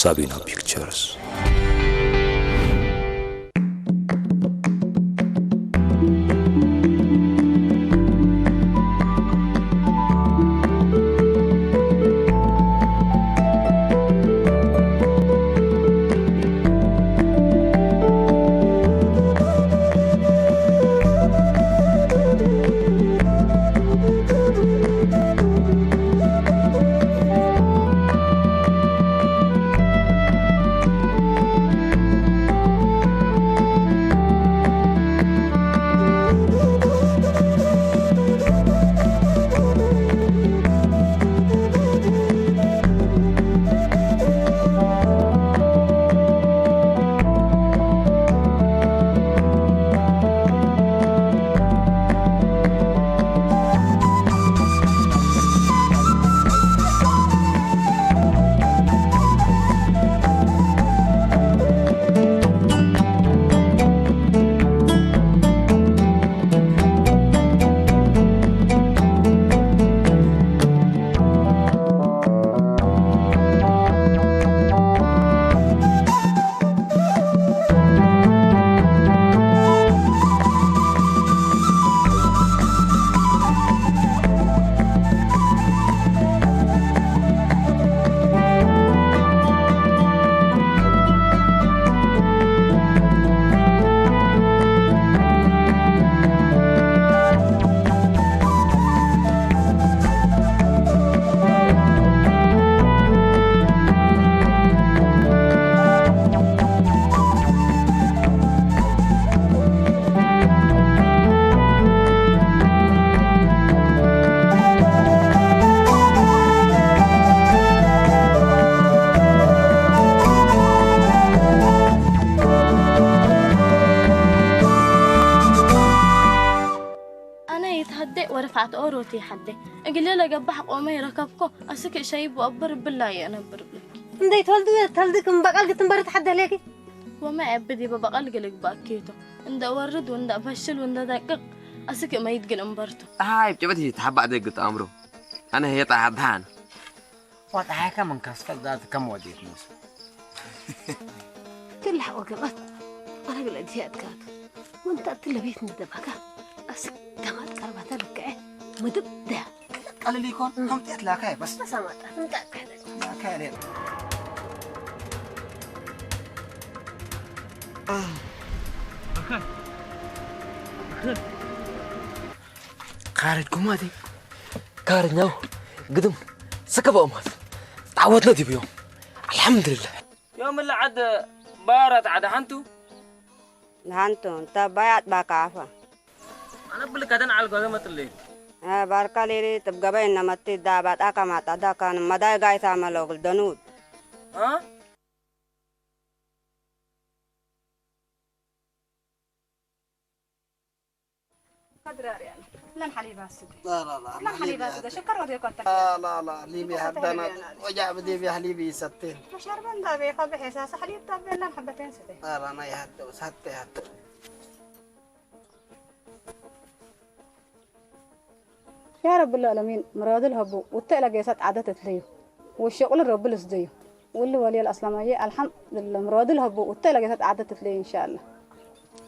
Sabina Pictures. ورفعت أوروتي حدي أقول له جبح قومي ركبكو أسك شيب وأبر بالله أنا بربلك ندي تولدكم بقال قلت مبرت حد عليكي وما أبدي ببقال قلق باكيتو إندا ورد وإندا فشل وإندا دقق أسك ما يتقل أمبرتو هاي بجبتي تحب أدق قلت أمره أنا هي طاحتهان وضعها كم كاسفل ذات كم وديت موسى تلحق وقبت أنا قل أديات كاتو وأنت أتلا بيت ندبك أسك دمات كربتها لك مدب ده قال لي يكون هم تلاقي بس سمعت أنت كذا لاقي لين قارد كمادي قارد نو قدم سكب أمات تعودنا دي بيوم الحمد لله يوم اللي عاد بارت عاد هانتو انت بايات باكافا أنا بقول لك أنا على القدمة اللي باركا ليري تبقى بين متي دابات أكما تدا كان مداي جاي تعمل الدنود ها لن حليبها السدي لا لن حليبها السدي شكر ودي كنت لا ليبي هدنا وجع بدي بيه ليبي ستين مش هربان دابي خبي حساس حليب دابي لن حبتين سدي لا أنا يهدو سهت يا رب العالمين مراد الهبو والتقلق جيسات عادة ليه والشغل الرب الاسديه واللي ولي الأسلامية الحمد لله مراد الهبو والتقلق جيسات عادة ليه إن شاء الله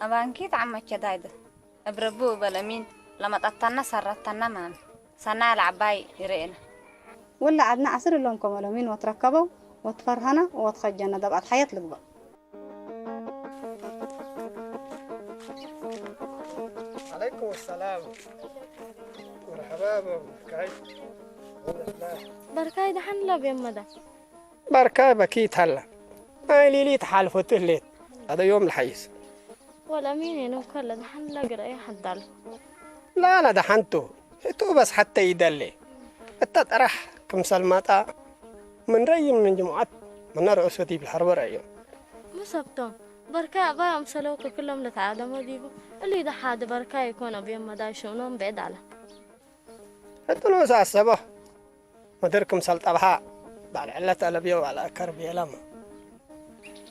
أبانكيت عمك دايدة أبربو بلامين لما تطلنا سرطنا مان صنع العباي يرينا ولا عدنا عصر لهم كمالامين وتركبوا وتفرهنا وتخجنا دبعت حياة لك بقى عليكم السلام مرحبا بركاي بركاي ده حنلا بيمدا بركاي بكيت هلا ما لي تحالفت الليل هذا يوم الحيس ولا مين ينوكل ده حنلا قرأي حد على لا دحنتو تو بس حتى يدلي التطرح كم سلماتا من رأي من جمعات من رؤوستي بالحرب رأيهم مسبتم بركاء بايا مسلوك كلهم لتعادموا ديبو اللي ده حاد بركاء يكون بيمدا شونهم بعيد على الدنوس عصبه مدركم سلطبها بعد علة ألبية وعلى كربية لما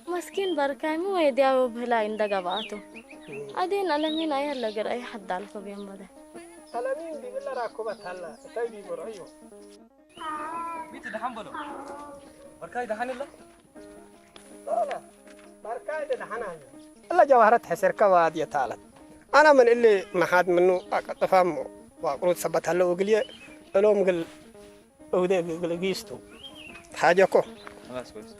مسكين بركاي مو يدياو بهلا إن دقباتو أدين ألمين أيها لقر أي حد على كبيم بده ألمين دي بالله راكوبة هلا تايدي برأيو بيت دحن بلو بركاي دحن الله لا بركاي ده حنا الله جوهرت حسر كواد تالت انا من اللي ما حد منه تفهم واقول ثبت هلا وقلي لهم قل ودي قل قيستو حاجه خلاص كويس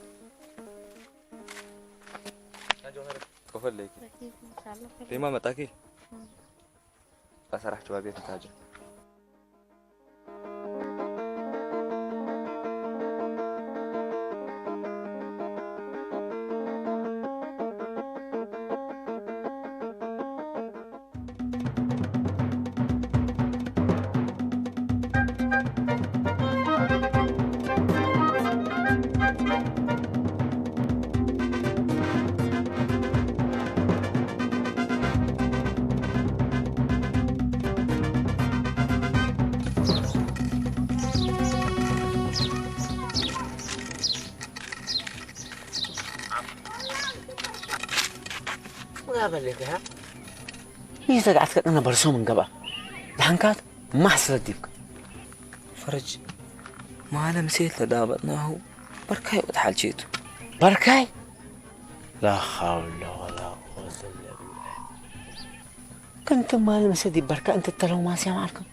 يا جوهر كفل لك ليه ما متاكي بس راح جوابي في حاجه بلك ها ميزة قعدت أنا برسوم من قبل دحنكات ما حصلت ديك فرج ما على مسيت لدابتناه بركاي وتحالشيتو بركاي لا حول ولا قوة إلا بالله كنتم ما مسدي بركة أنت تلو ما سيا معكم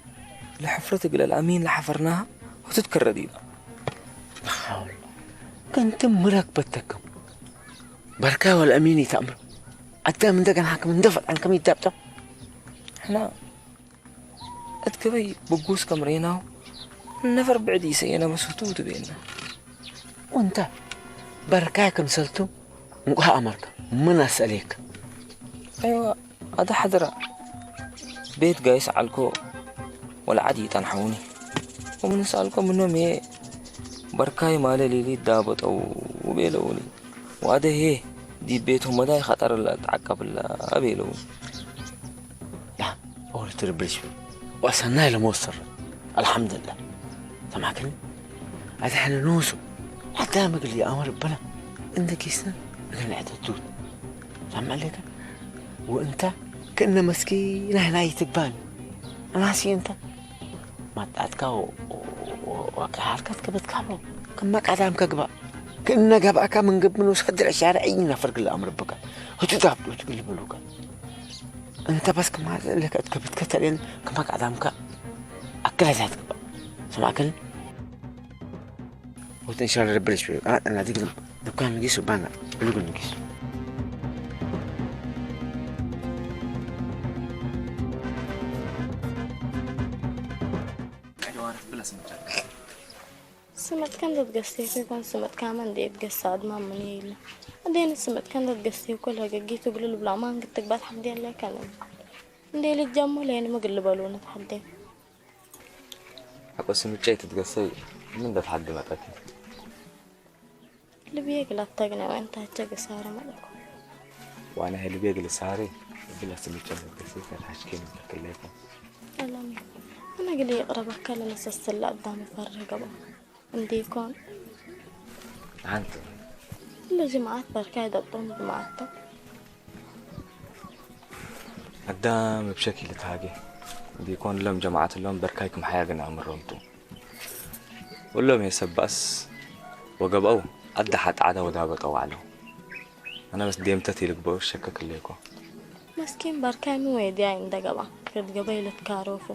لحفرتك للأمين لحفرناها وتتكرر دينا لا حول كنتم مركبتكم بركة والأمين يتأمروا أنت من دقن حاكم اندفع عن كم يتابتم احنا اتكبي بقوس كمريناو النفر بعد يسينا مسوتوت بينا وانت بركاكم سلتو نقها أمرك من أسأليك ايوه هذا حضرة بيت قايس عالكو ولا عادي تنحوني ومن سألكم منهم ايه بركاي مالي ليلي دابط او بيلوني وهذا هي دي بيتهم مداي خطر لا تعقب لا أبيلوني لا أول تربلش وأسناي لموصر الحمد لله سمعكني هذا احنا نوسو حتى ما قال لي أمر ربنا أنت كيسنا قلنا عددود سمع لك وأنت كأنه مسكين هنا يتقبال أنا هسي أنت ما تعتكا وكحركتك بتكعبه كما قدام كقبا كأنه قبأك من قبل وصدر الشارعين فرق الأمر بك وتقعد وتقول بلوك أنت بس كما لك أتكبت كترين كما قدامك أكلها ذاتك سمعكني وتنشر الربلش أنا ديك دكان نقيس وبانا بلوك نقيس سمت كان تتقصي فيكم سمت كمان دي تقصاد ما مني إلا أدين سمت كان تتقصي وكلها جيت وقولوا له بالعمان قلت لك بعد حمدي الله كلام ندي لي الجمل يعني ما قل بالونه تحدي أقول سمت جاي تتقصي من ده تحدي ما تأتي اللي بيقلع تقنع وانت هتجي سارة ملكو وأنا هي اللي بيقل ساري بلا سمت جاي تتقصي كان حشكين متكلفة ألمي أنا قلي يقرب أكل نسست اللي قدام فرق بقى عندي يكون أنت إلا جماعات بركاي دبطون جماعتهم قدام بشكل تهاجي بيكون لهم جماعة لهم بركايكم حياقنا عمرهم قول لهم يسبس وقبقوا قد حد عدا ودابطوا عليهم أنا بس ديمتتي لك بوش شكك ليكم مسكين بركاي مو يدي عند قبا كد قبيلة كاروفو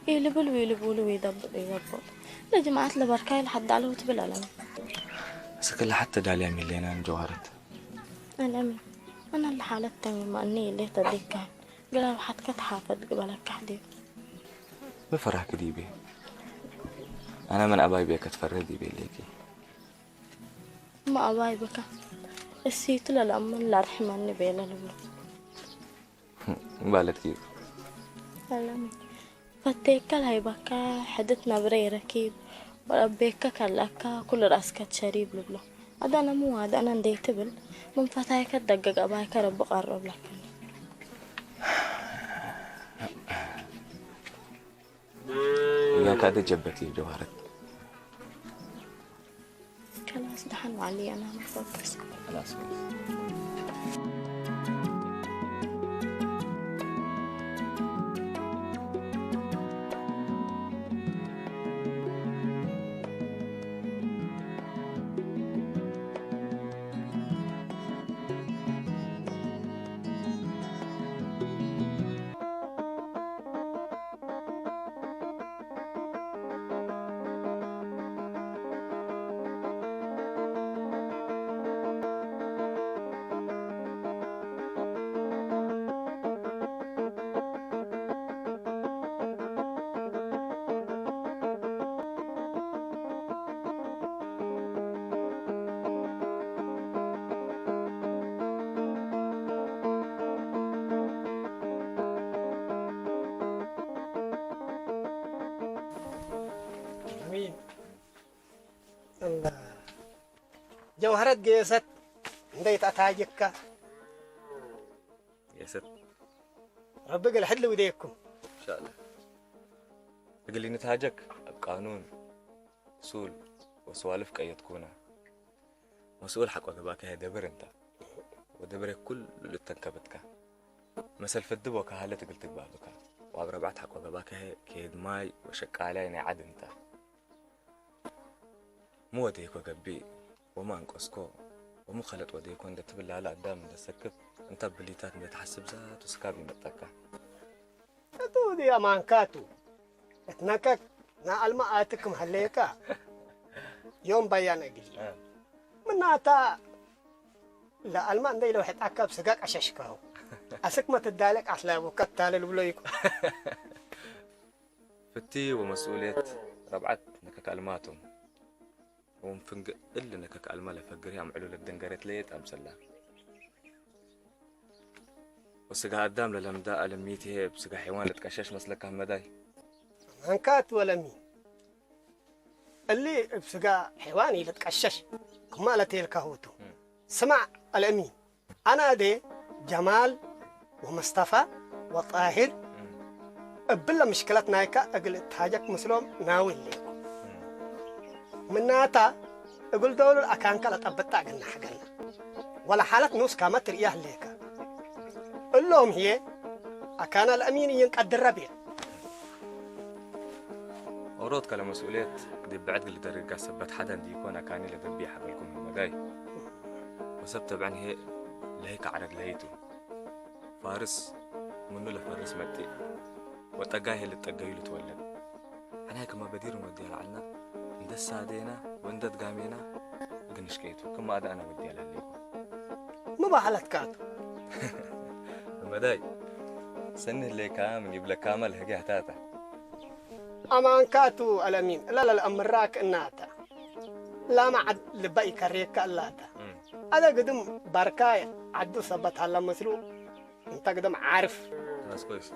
يلبلوا ويدبط لا جماعة لبركاي لحد على وتبل ألمي بس كل حتى دالي عمي لينا جوهرت ألمي أنا اللي حالتني ما أني اللي تديك كان قلها حد كتحافظ قبلك حديث بفرح كديبي أنا من أباي بيك تفردي بيليكي ما أباي بك السيت للأم اللي رحمني بيلا لبلو بالك كيف ألمي فتيك هاي بكا حدتنا بري ركيب وربيك كلكا كل راسك شريب لبلو هذا أنا مو هذا أنا ندي تبل من فتايك تدقق أبايك رب قرب لك وياك هذا جبتي جوهرت خلاص دحن علي أنا مفكس خلاص جوهرات جيست نديت أتاجك يا ست ربك الحل وديكم إن شاء الله. تقول لي نتهاجك القانون أصول وسوالف كأي تكونها مسؤول حق وقباك هي دبر أنت ودبرك كل اللي تنكبتك مثل في الدب وكهالة قلت بابك وعبر بعد حق وقباك هي كيد ماي وشك علينا عد أنت مو وديك وقبي وما انقصكو ومو خلط وديك وانت تبلا لا قدام من السكب انت بليتات من تحسب ذات وسكاب متكا تو دي أمان كاتو اتنكك نا الماءاتكم هليكا يوم بيان أجلي من ناتا لا الماء ندي لو حتأكب سقاك أششكاو أسك ما تدالك أصلا وكتال البلويكو فتي ومسؤولية ربعت نكك ألماتهم ومفنق إلا نكك ألمالة فقري عم علول الدنقريت ليت أمسلا وسقا قدام للمداء لميتي هي بسقا حيوان لتكشش مسلك همداي أنكات ولا مين اللي بسقا حيواني لتكشش كمالة الكهوتو سمع الأمين أنا دي جمال ومصطفى وطاهر بلا مشكلة نايكا أقول تحاجك مسلم ناوي ليكو من ناتا أقول دول الأكان كلا تبتا قلنا حقنا ولا حالة نوس كامت رئيه ليكا قل لهم هي أكان الأمين ينقدر ربيع أورود كلا مسؤولية دي بعد قل درقا سبت حدا دي يكون أكاني لدبي حقلكم همداي وسبت طبعا هي لهيك عرق لهيتو فارس منو لفارس مدي وتقاه اللي تقايلو تولد أنا هيك ما بدير ودي على ندس سادينا وندت قامينا قنشكيتو كما هذا أنا ودي على الليكو ما بحالت كاتو مداي سن اللي كامل يبلا كامل هجاه تاتا أمان كاتو الأمين لا الأمراك الناتا لا ما عد لبقي كريك اللاتا هذا قدم بركاية عدو سبت على مسلو انت قدم عارف ناس كويس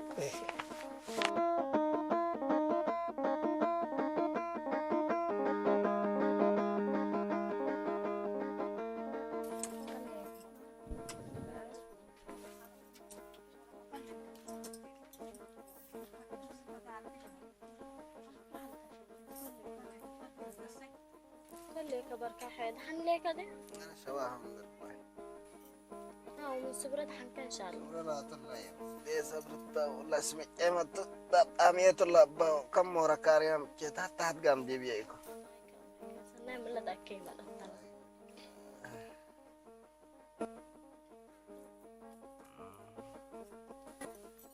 خليك بركة حيد حنليك هذا أنا شواها من البحر ومن سبرت حنك إن شاء الله ولا طلعي ليه صبرت ولا سمعت ما أميت الله باو كم مرة كاريام كده تحت قام دي بيجيكو سنة من لا تأكيد ما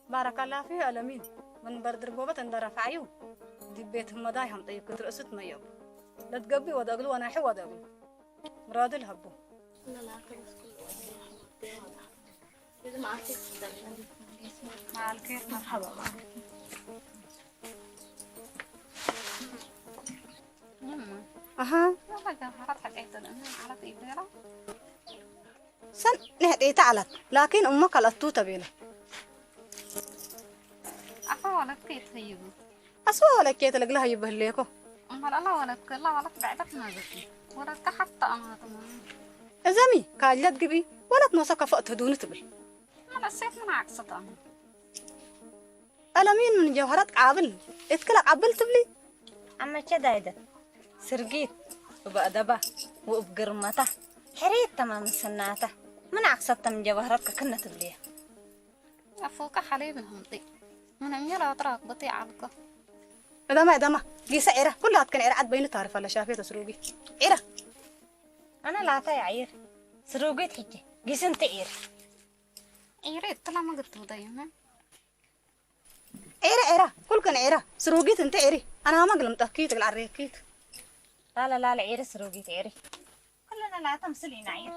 بارك الله فيه الأمين من برد ربوبة اندرا فعيو دي بيتهم مدايهم طيب كنت رأست ما يوم لا تقبي ودقلو وانا حي ودقلو مراد الهبو لا لا إذا ما عرفتي مع الكيف مرحبا معك أها والله جوهرات حقيقة أنا عرفت إبرة سن نهدي تعلت لكن أمك الأتوتة بينا عفوا ولد كيف هيبو أسوأ ولا كيت لقلها يبهليكو أمال الله ولدك الله ولد بعدك ما قلتي ولدك حتى أنا تمام أزمي كاجلت قبي ولا تنسى كفأت هدون تبل أنا سيت من عكس طعم ألمين من جوهرات عابل اتكلك عبل تبلي أما كده سرقيت وبأدبه وبقرمته حريت تمام سناته من عكسته من جوهراتك كنا تبليه أفوك حليب الهمطي من أميرا أطراق بطيء عبك إدما قيسة عيرة كلها تكن عيرة عاد بين تعرف ولا شافية تسروقي عيرة أنا لا تاي عير سروقيت حجي قيس انت عيرة طلع ما قلت دايما عيرة كل كان عيرة سروقيت انت عيري أنا ما قلت تحكيتك العريكيت لا عيرة سروقيت عيري كلنا لا تمثلين عير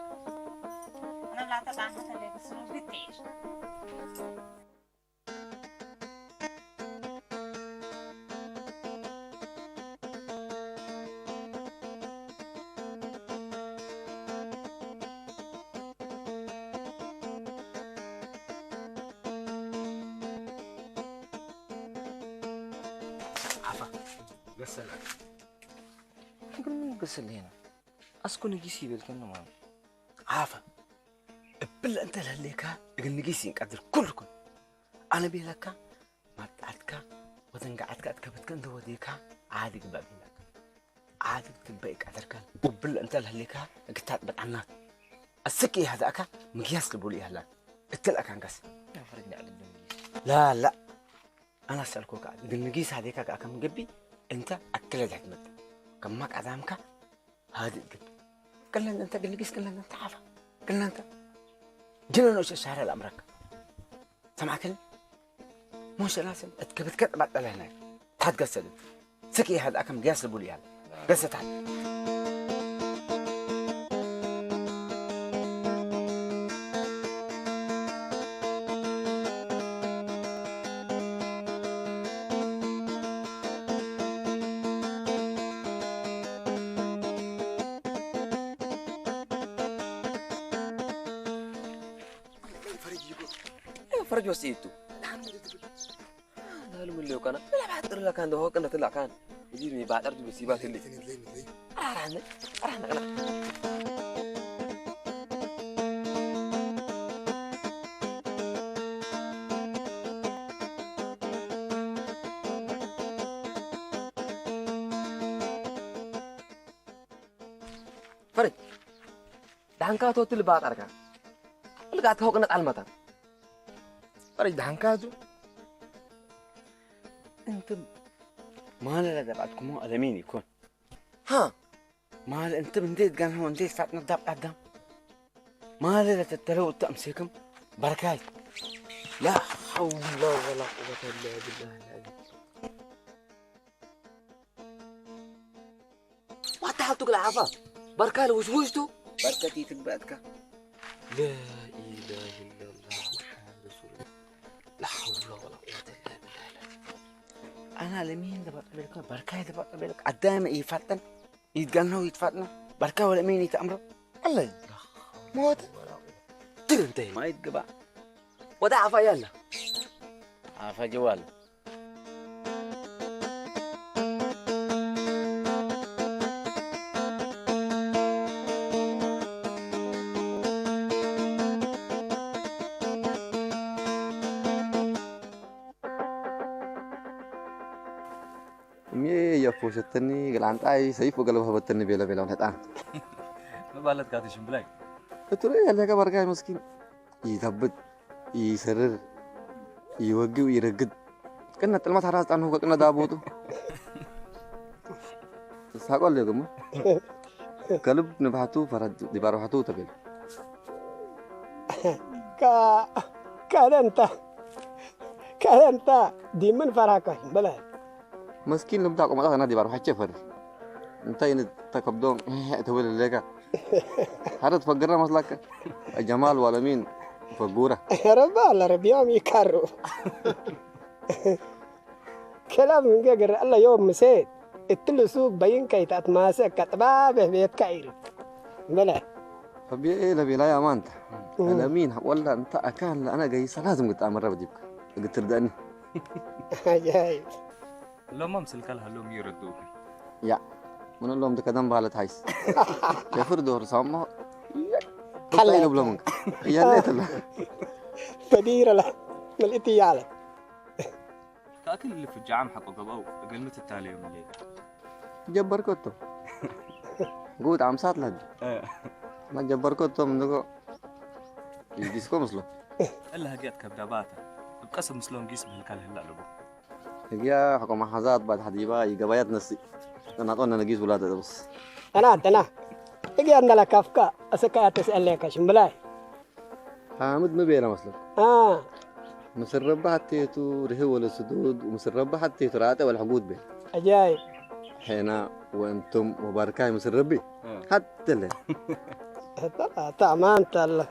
أنا لا تبع مثلا سروقيت عير قسل هنا اسكو نجيسي بالكنا ما عافا بلا انت لهليكا نجيسي نقدر كلكم انا بيلكا ما تعتكا وتنقعتك اتكبتك انت وديكا عادي قبل لك عادي تبقى قدرك وبلا انت لهليكا قتات بطعناك السكي هذاك مقياس لبولي هلا اتلقى انقص يا فرجني على النجيس لا انا اسالكوك النجيس هذيك كم قبي انت اكلت حكمت كم ماك عدامك هذه القبي قلنا انت النجيس قلنا انت عافا قلنا انت جنن وش الشهر الامرك سمعكني مش لازم اتكبت كتبت على هناك تحت قصد سكي هذاك مقياس لبولي هلا قصة تحت فرج وسيتو هذا من اللي وكان لا بعد لا كان ده هو كان طلع كان يجيني بعد ارجو بسيبات اللي رحنا فرج دهان كاتو تل بعد اركان اللي قاعد هو كانت علمتان فرج دهان كاتو انت ما لا دبعتكم ألمين يكون ها ما انت من ديت قال هو نديت فاتنا داب قدام ما لا تتلو تمسكم بركاي لا حول ولا قوة إلا بالله العظيم وحتى حالتك العافا بركاله وشوشتو بركتي تبعتك لا إله إلا الله محمد رسول الله لا حول ولا قوة إلا بالله أنا لمين دبعت بيلك بركاي دبعت بيلك قدام يفتن يتجنوا ويتفتنا بركاي ولا مين يتأمروا الله موت تنتهي ما يتقبع وده عفا يلا عفا جوال يا فوشتني قال عن تاي سيف وقلبها بتني بلا بلا ونهتان ما بالك قاعد شمبلاي ترى يا لك بركاي مسكين يثبت يسرر يوقي ويرقد كنا تلمت حراس عنه كنا دابوتو ساقول لكم قلب نبحتو فرد دبارو حتو تبل كان انت دي من فراكه بلا مسكين لم تاكو ما انا دبارو حچه فر انت ان تكبدون تقول لك هذا تفكرنا مسلك جمال ولا مين فقوره ربي يوم يكرر كلام من قدر الله يوم مسيت التل سوق بين كي تتماسك كتبابه بيت كاير بلا فبي ايه لبي لا يا مانت انا مين ولا انت اكان انا جاي لازم قلت امر بجيبك قلت ترداني جاي لو ما مسلك لها لهم يردوك يا من اللهم تقدم بالت هايس كفر دور سامه خلي يقبل منك يا ليت الله فدير له من الاتيال كاكل اللي في الجعام حقه قبو قلمة التالي يوم الليل جبر كتو قود عم سات لهج ما جبر كتو من دقو يجيسكو مسلو إلا هجيت كبداباته بقسم مسلون جسم هالكال هلا لبو هي حكم حزات بعد حديبا يقبايات نسي انا اطولنا نجيس ولادة بس انا اجي انا لكافكا اسكا تسال لك شمبلاي حامد مبيرة مسلو مسربة حتيتو رهو ولا سدود ومسربة حتيتو راتة والحقود بين عجايب حينا وانتم وبركاي مسربي حتى اللي تمام تلا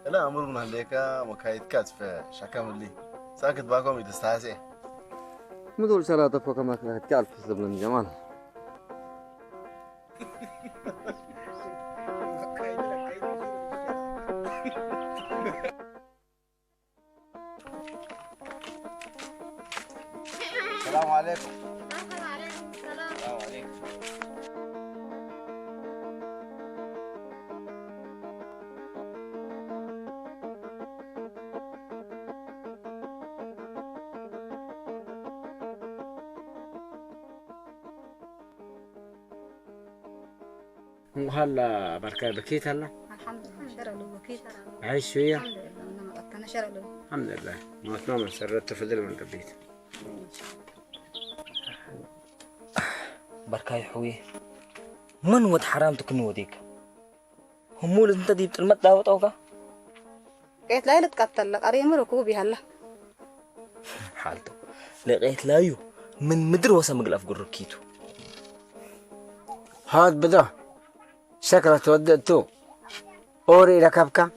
لا امر من هليكا مكايد كات في شكام لي ساكت باكم يتستاسي مدول شراطة فوق ما كانت تعرف سبل الجمال السلام عليكم. وعليكم السلام. السلام عليكم. هلا بركة بكيت هلا الحمد لله شرع له بكيت عايش شوية الحمد لله انما قطنا شرع له الحمد لله ما تنام سرت فضل من البيت بركاي حوي من ود حرام تكون وديك همول انت دي بتلمت داوت اوكا قيت لا تقتل لك اريم ركوبي هلا حالته لقيت لايو من مدر وسا مقلف قركيتو هاد بده شكله توددتو أوري ركبك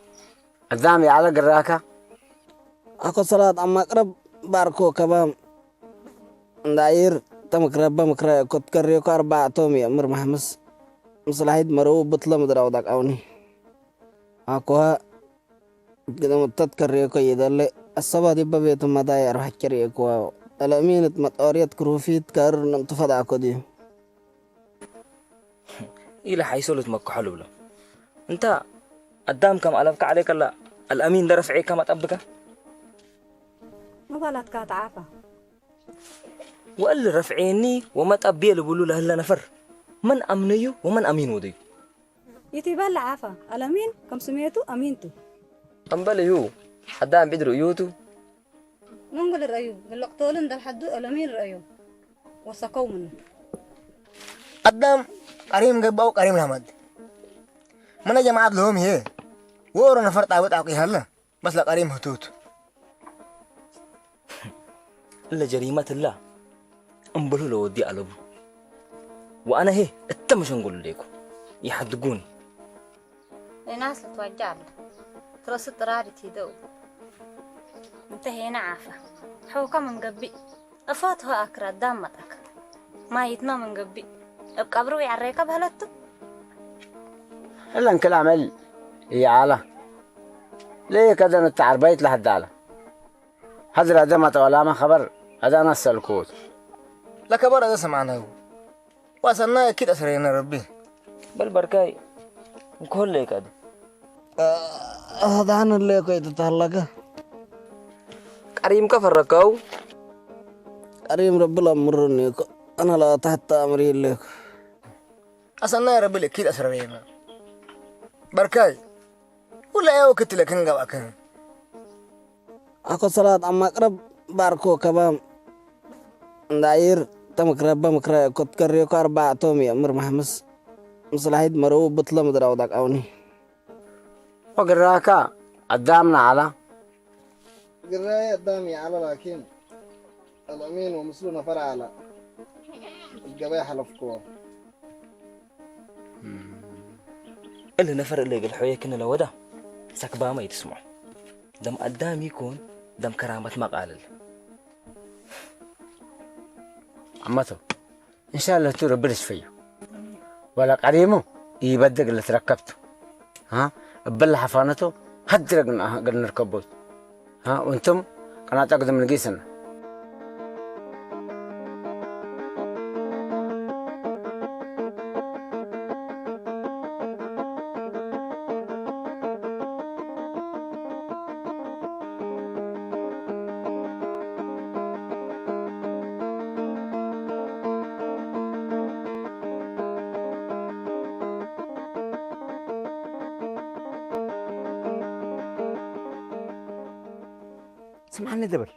قدامي على قراكة أكو صلاة أما أقرب باركو كبام داير تمكربا مكرا كنت كريوك 4 تومي أمر محمس مصلحيد مرو بطلة مدراو داك أوني أكوها كده متذكريوك يدل الصبا دي ببيتو مداي أروح كريوك الأمينة متأوريت كروفيت كار نمتفض أكو دي إلى حيسولت مكو حلو له أنت قدام كم ألفك عليك الله الأمين ده رفعي كم أتقبك ما بالك تعافى وقال لي رفعيني وما تقبيه اللي بيقولوا له هلا نفر من أمنيو ومن أمين ودي يتبال عافى الأمين كم سميتو أمينتو أمبالي هو قدام بيدرو يوتو نقول الرأيو قال لك طولن ده الحدو الأمين الرأيو وسقوا منه قدام قريم قباو قريم الحمد من جماعة لهم هي ورا نفر طاوت عقي هلا بس لا قريم هتوت إلا جريمة الله أمبلو لو ودي ألبو وأنا هي مش نقول لكم يحدقوني الناس تتوجع له ترى راري تيدو انت هنا عافى حوكا من قبي أفاتها أكرا دامتك ما يتنا من قبي ابقى بروي عريكا بهلتو إلا إن كل عمل يا علا ليه كذا نتعر بيت لحد على هذا دمت ولا ما خبر هذا نص الكود لا كبر هذا سمعنا هو وصلنا كده أسرينا ربي بل بركاي كل ليك هذا هذا أنا اللي كنت تتهلقه كريم كفركاو كريم رب الأمر أنا لا تحت أمري لك أصلنا ربي لك كده أسرينا بركاي ولا يا وقت لك إنجا وكان أكو صلاة أما أقرب باركو كبام داير تمكربا مكرا كنت كريوك 4 تومي أمر محمس مصلحيد مرو بطلة مدراو داك أوني وقراكا قدامنا على قراية قدامي على لكن الأمين ومسلو نفر على القبايح لفكوه اللي نفر اللي قال حوية كنا لو ده سكبا ما يتسمع دم قدام يكون دم كرامة ما قالل عمته إن شاء الله ترى برش فيه ولا قريمه يبدق اللي تركبته ها ببل حفانته هدرق قلنا نركبوت ها وانتم قناة أقدم من قيسنا سمعني دبر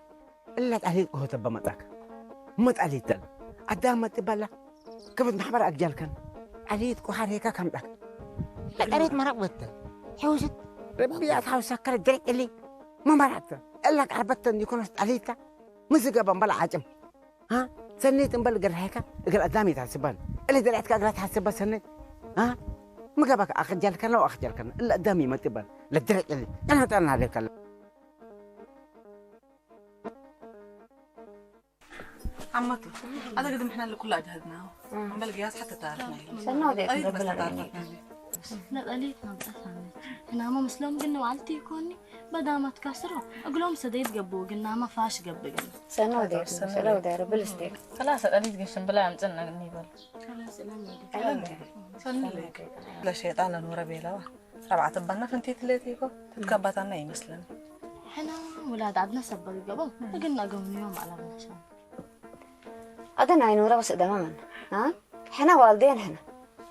إلا عليك هو تبى متاك مت عليك قدام ما تبلا كبد محبر أجل كان عليك وحريكا كم دك لا قريت مرق بيت حوشت ربي أتحاول سكر الدرك اللي ما مرقت إلا عربت إن يكون عليك مسك بمبلا عجم ها سنيت مبلا قرهيكا قال قدامي تحسبان اللي درعتك قرأت تحسب سنيت ها ما جابك أخجل كان لو أخجل كان إلا قدامي ما تبان لا الدرك اللي أنا هتعلن عليك عمتي هذا قدم احنا اللي كلها جهدناه عم بالقياس حتى تعرفنا سنة وديك أيوة بس ربنا تعرفنا لا قليت ما بتفهمي أنا ما مسلم قلنا وعلتي يكوني بدل ما تكسروا أقول لهم سديت قبو قلنا ما فاش قب قلنا سنة وديك سنة وديك ربنا يستيك خلاص قليت قشن بلا عمتنا نيبل خلاص سلمي لك لا شيطان نور بيلا ربعة تبنا فنتي تلاتيكو تتكبتنا يمسلم حنا ولاد عدنا سبب قبل قلنا قوم يوم على بنشان أدنى نورا بس دماما ها حنا والدين حنا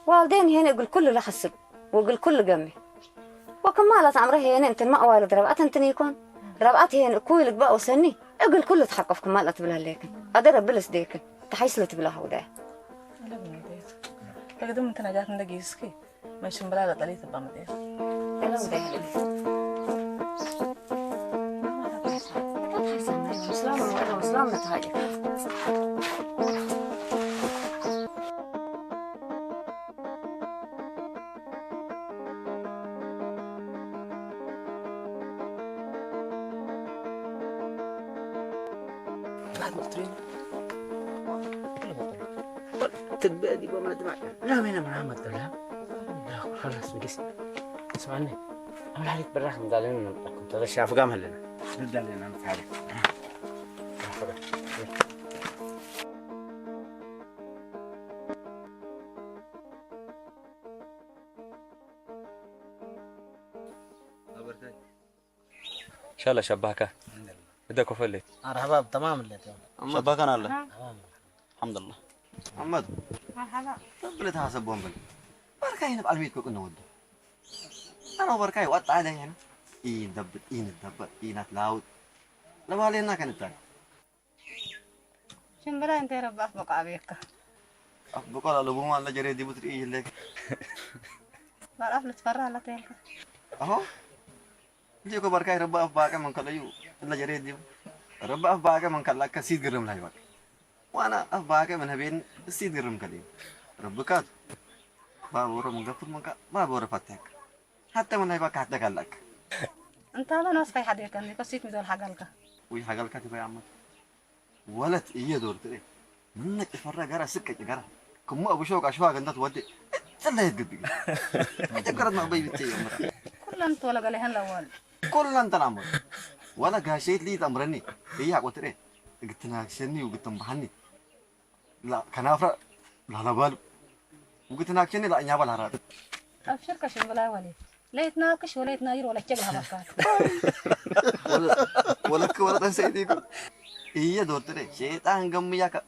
والدين هنا يقول كل لا حسب ويقول كل قمي وكمالة عمره هنا انت ما والد ربعت انت يكون ربعت هنا كويلك بقى وسني اقول كل تحقق في كمالة بلا ليكن ادرب بلس ديكن تحيس لت بلا هودا لا بنيت تقدم انت نجات من دقيسكي ماشي بلا طليت بامدير لا ودا سلام نتهاجر تبدي بمن دماغ لا مين محمد لا خلاص بقيس اسمعني اول عليك بالراحه مدالين كنت هذا شاف قام هلنا نبدا لنا نتحرك ان شاء الله شباكه بدك وفلت مرحبا تمام اللي شباك انا الله الحمد لله محمد مرحبا قبل تحاسبهم بل بركاي نبقى الميت كنا ود انا بركاي وقت على هنا دبت نتلاود لو علينا كانت تاني شنبلا انت ربك بقى بيك بقول له بوما لا جري دي بتري لك بعرف نتفرع لا تلك اهو ديكو بركاي ربا افباك من كليو لا جري دي ربا افباك من كلا كسيد قرم لاي بقى وانا افباك من هبين سيد قرم كلي ربكات بابور مغفر منك بابور فتك حتى من هيبقى حتى قالك انت لا ناس في حد يكن كسيت مدول حقلك وي حقلك تبع عمك ولد ايه دور تري منك تفرع جرا سكه جرا كم ابو شوق اشواق انت تودي تلا يدقدق تقرد ما بي بتي امر كل انت ولا قال هن الاول كل انت الامر ولا قاشيت لي تمرني هي قلت ايه قلت ناكشني وقلت مبحني لا كنافره لا بال وقلت ناكشني لا نيابل هرات ابشر كشنبلا ولي ليت ناكش ولا يتناير ولا تجبها بكات ولا تنسيديكو هي دور تري شيطان قم ياك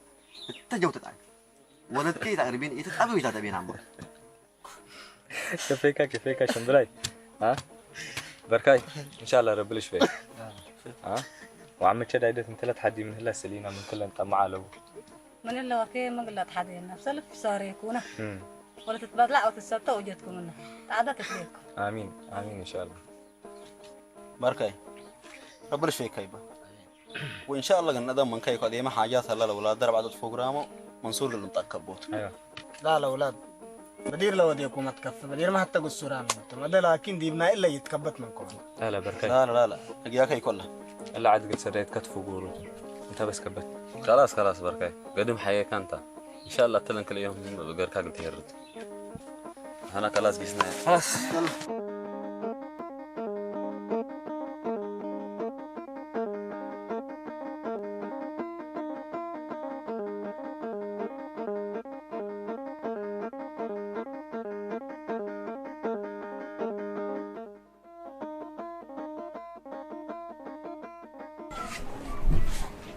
تجوت تعال ولا تكي تقربين يتتابعوا يتابعين عمو كيفيك شنبلاي ها بركاي ان شاء الله رب ليش فيك ها وعم تشد عيدة من 3 حدي من هلا سلينا من كل انت معالو من اللي وكي ما قلت حدينا بسلف صار يكونه ولا تتبادلع او تتسبت وجدكم منه تعدت ليكم امين ان شاء الله بركاي رب ليش فيك كايبه وان شاء الله قلنا دم من كايكو دي ما حاجات هلا الاولاد درب عدد بروجرامه منصور اللي متكبوت ايوه لا الاولاد بدير لو وديكم ما تكفى بدير ما حتى قصورا منكم هذا لكن ديبنا الا يتكبت منكم لا بركاي لا اجياك هي كلها الا عاد قلت سريت كتف وقول انت بس كبت خلاص بركاي قدم حياك انت ان شاء الله تلنك اليوم غيرك قلت يرد انا خلاص قسنا خلاص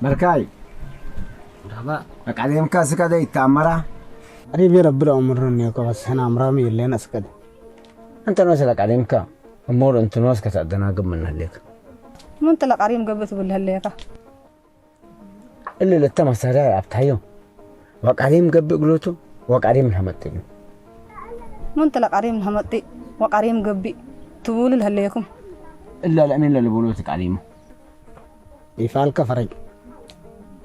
بركاي قاعدين كاس كذا يتامرا ريبي رب العمرني بس هنا امرامي اللي ناس كذا انت نوسلك قاعدين كا امور انت نوسك تعدنا قبل من هليك ما انت لك قريم قبت بالهليقه اللي لتما سراي ابتايو وقاريم قبي قلوتو وقاريم الحمتي ما انت لك قريم الحمتي وقاريم قبي تقول الهليكم الا الامين اللي بقولوتك عليمه يفعل كفري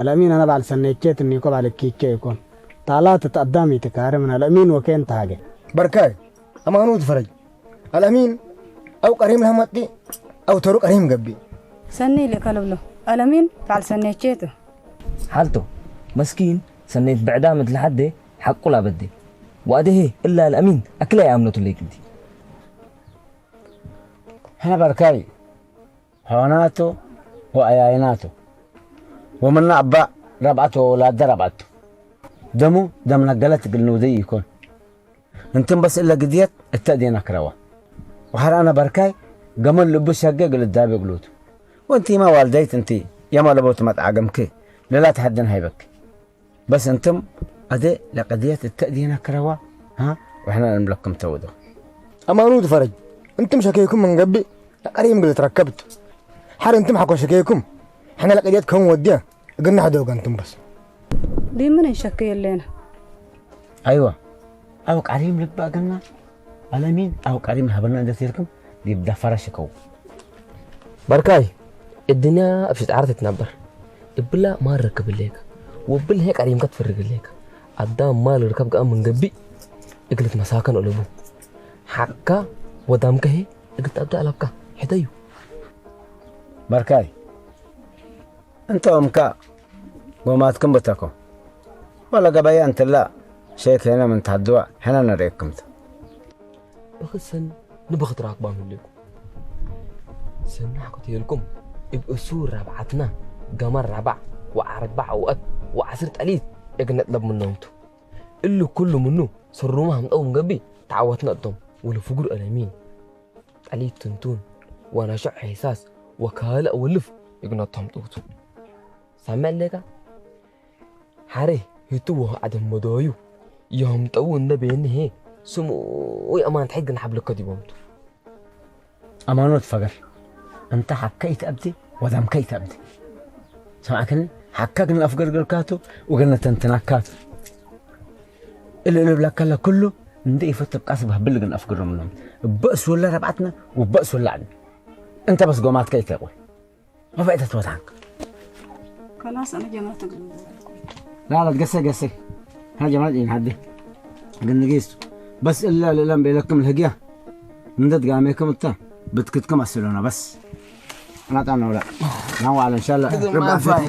الامين انا بعد سنيكيت اني كو على كيكه يكون طالات تقدامي تكارم من الامين وكين تاجي بركاي امانود فرج الامين او قريم الحمتي او ترو قريم قبي سني لك له الامين بعد سنيكيته حالته مسكين سنيت بعدها مثل حد حقه لا بدي وأده إلا الأمين أكله يعملوا تليك دي هنا بركاي هوناته وأيايناته ومن أبا ربعته ولا دربعته دمو دم نقلت بالنودي يكون انتم بس إلا قديت التأدين كروا وهل أنا بركاي قمن لبوش حقق للدابي قلوته وانتي ما والديت انتي يا ما لبوت ما تعاقمكي لا تحدن هيبك بس انتم أدي لقضية التأدين كروا ها واحنا نملككم تودوا أمانود فرج أنتم شكيكم من قبل قريم قلت ركبت حر أنتم حكوا شكيكم احنا لقيتكم وديا قلنا حدوق أنتم بس دي من نشكي لنا ايوه او قريم لبا قلنا على مين او قريم هبلنا نديركم يبدا فرشكو بركاي الدنيا ابشت عرفت تنبر ابلا ما ركب ليك وبل هيك قريم كتفرق ليك قدام مال ركب قام من قبي قلت مساكن قلبو حكا ودامك هي قلت ابدا لبكا حديو بركاي انت امكا وماتكم بتاكو ولا قبايا انت لا شيك هنا من تحدوا هنا نريكم بخسن نبغت راكبان لكم سنة حكيت لكم بأسور ربعتنا قمر ربع وأربع أوقات وعسرة أليت إجنا نطلب منهم تو اللي كله منه صرومها من أول قبي تعودنا قدام ولو فجر ألمين أليت تنتون وأنا شع حساس وكالة ولف إجنا تمطوتو سامع لك حري هتوه عدم مدايو يوم تقول نبين هي سمو أمان حق نحبل كدي بمتو أمانة فقر أنت حكيت أبدي وذم كيت أبدي سمعكني حكاكنا أفقر قلكاتو وقلنا تنتناكاتو اللي بلاك الله كله ندي فتب قصبه بلغن أفقر منهم بأس ولا ربعتنا وبأس ولا عدنا أنت بس قومات كيت أقول ما فائدة توضعك خلاص أنا جمعت لا تقسي ها جمال إيه هدي قلنا قيستو بس إلا للم بيلكم الهجية ندد قاميكم التا بتكتكم السلونة بس أنا تعمل ولا نوع على إن شاء الله ربع